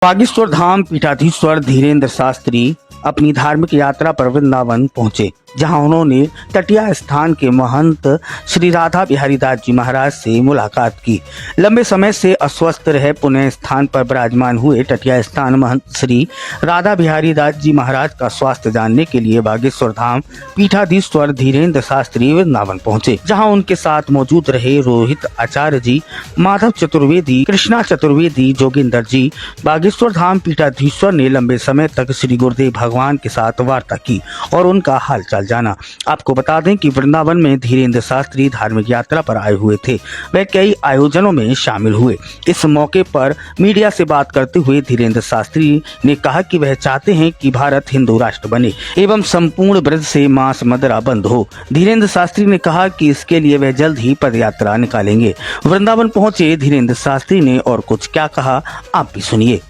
बागेश्वर धाम पीठाधीश्वर धीरेन्द्र शास्त्री अपनी धार्मिक यात्रा पर वृंदावन पहुंचे, जहां उन्होंने तटिया स्थान के महंत श्री राधा बिहारी दास जी महाराज से मुलाकात की। लंबे समय से अस्वस्थ रहे पुण्य स्थान पर विराजमान हुए तटिया स्थान महंत श्री राधा बिहारी दास जी महाराज का स्वास्थ्य जानने के लिए बागेश्वर धाम पीठाधीश्वर धीरेन्द्र शास्त्री वृंदावन पहुंचे, जहां उनके साथ मौजूद रहे रोहित आचार्य जी, माधव चतुर्वेदी, कृष्णा चतुर्वेदी, जोगिंदर जी। बागेश्वर धाम पीठाधीश्वर ने लंबे समय तक श्री गुरुदेव भगवान के साथ वार्ता की और उनका हालचाल जाना। आपको बता दें कि वृंदावन में धीरेन्द्र शास्त्री धार्मिक यात्रा पर आए हुए थे। वे कई आयोजनों में शामिल हुए। इस मौके पर मीडिया से बात करते हुए धीरेन्द्र शास्त्री ने कहा कि वह चाहते हैं कि भारत हिंदू राष्ट्र बने एवं संपूर्ण ब्रज से मांस मदिरा बंद हो। धीरेन्द्र शास्त्री ने कहा कि इसके लिए वह जल्द ही पदयात्रा निकालेंगे। वृंदावन पहुंचे धीरेन्द्र शास्त्री ने और कुछ क्या कहा, आप भी सुनिए।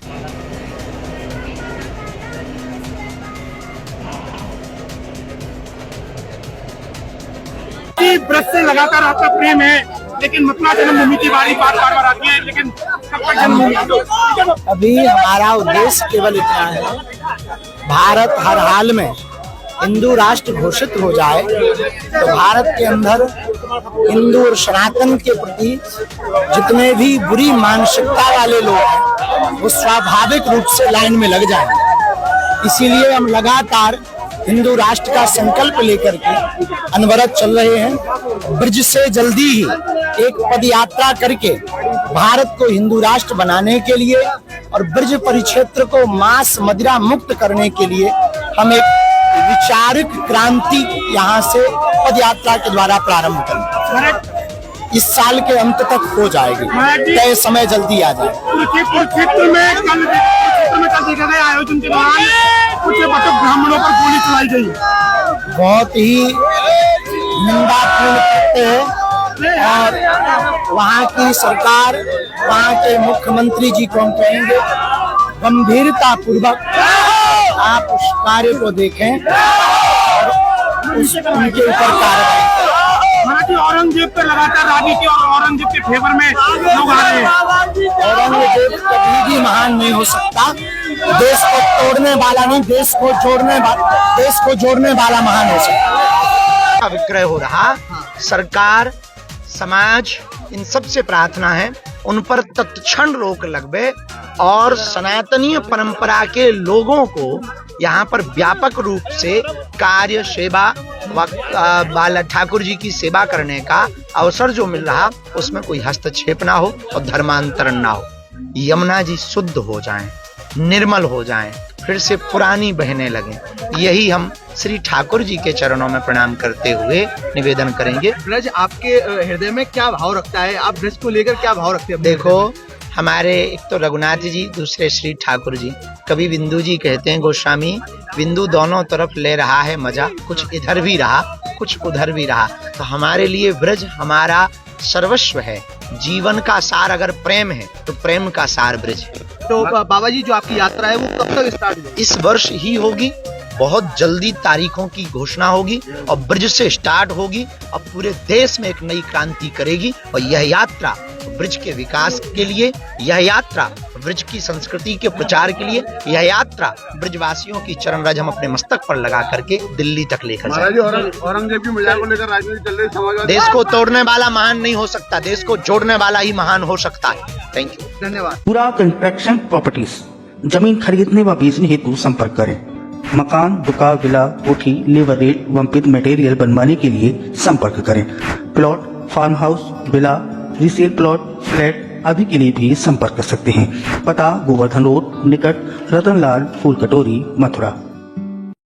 ब्रज से लगातार आपका प्रेम है, लेकिन मथुरा जन्मभूमि की बारी बार बार आती है, लेकिन कब तक जन्मभूमि? अभी हमारा उद्देश्य केवल इतना है, भारत हर हाल में हिंदू राष्ट्र घोषित हो जाए तो भारत के अंदर हिंदू और सनातन के प्रति जितने भी बुरी मानसिकता वाले लोग हैं वो स्वाभाविक रूप से लाइन में लग जाएंगे। इसीलिए हम लगातार हिंदू राष्ट्र का संकल्प लेकर के अनवरत चल रहे हैं। ब्रज से जल्दी ही एक पद यात्रा करके भारत को हिंदू राष्ट्र बनाने के लिए और ब्रज परिक्षेत्र को मांस मदिरा मुक्त करने के लिए हम एक वैचारिक क्रांति यहाँ से पद यात्रा के द्वारा प्रारंभ करेंगे। इस साल के अंत तक हो जाएगी, तय समय जल्दी आ जाए। कुरुक्षेत्र में कल देखा गया आयोजन के दौरान कुछ बटुक ब्राह्मणों पर गोली चलाई गई, बहुत ही निंदापूर्ण कृत्य है और वहाँ की सरकार, वहाँ के मुख्यमंत्री जी को हम कहेंगे गंभीरता पूर्वक आप उस कार्य को देखें और उनके ऊपर कार्रवाई करें। हालांकि औरंगजेब पे लगातार राजनीति और औरंगजेब के फेवर में लोग आ रहे हैं। औरंगजेब कभी भी महान नहीं हो सकता। देश को तोड़ने वाला नहीं, देश को जोड़ने वाला महान हो सकता। विक्रय हो रहा, सरकार, समाज, इन सब से प्रार्थना है उन पर तत्क्षण रोक लगवे और सनातनीय परंपरा के लोगों को यहाँ पर व्यापक रूप से कार्य सेवा बाला ठाकुर जी की सेवा करने का अवसर जो मिल रहा उसमें कोई हस्तक्षेप ना हो और धर्मांतरण ना हो। यमुना जी शुद्ध हो जाएं, निर्मल हो जाएं, फिर से पुरानी बहने लगें, यही हम श्री ठाकुर जी के चरणों में प्रणाम करते हुए निवेदन करेंगे। ब्रज आपके हृदय में क्या भाव रखता है? आप ब्रज को लेकर क्या भाव रखते हैं? देखो, हमारे एक तो रघुनाथ जी, दूसरे श्री ठाकुर जी। कभी बिंदु जी कहते हैं गोस्वामी, बिंदु दोनों तरफ ले रहा है मजा, कुछ इधर भी रहा कुछ उधर भी रहा। तो हमारे लिए ब्रज हमारा सर्वस्व है। जीवन का सार अगर प्रेम है तो प्रेम का सार ब्रज है। तो बाबा जी, जो आपकी यात्रा है वो कब तक स्टार्ट होगी? इस वर्ष ही होगी, बहुत जल्दी तारीखों की घोषणा होगी और ब्रज से स्टार्ट होगी और पूरे देश में एक नई क्रांति करेगी। और यह यात्रा ब्रज के विकास के लिए, यह यात्रा ब्रज की संस्कृति के प्रचार के लिए, यह यात्रा ब्रजवासियों की चरण रज हम अपने मस्तक पर लगा करके दिल्ली तक लेकर जाएंगे। औरंगजेब की मजाक को लेकर राजनीति चल रही, देश को तोड़ने वाला महान नहीं हो सकता, देश को जोड़ने वाला ही महान हो सकता है। थैंक यू, धन्यवाद। पूरा कंस्ट्रक्शन प्रॉपर्टीज, जमीन खरीदने व बेचने हेतु संपर्क करें। मकान, दुकान, विला, कोठी, लेबर रेट व विद मटेरियल बनवाने के लिए संपर्क करें। Plot, farm house, villa, resale plot, flat आदि के लिए भी संपर्क कर सकते हैं। पता: गोवर्धन रोड, निकट रतनलाल फूल कटोरी, मथुरा।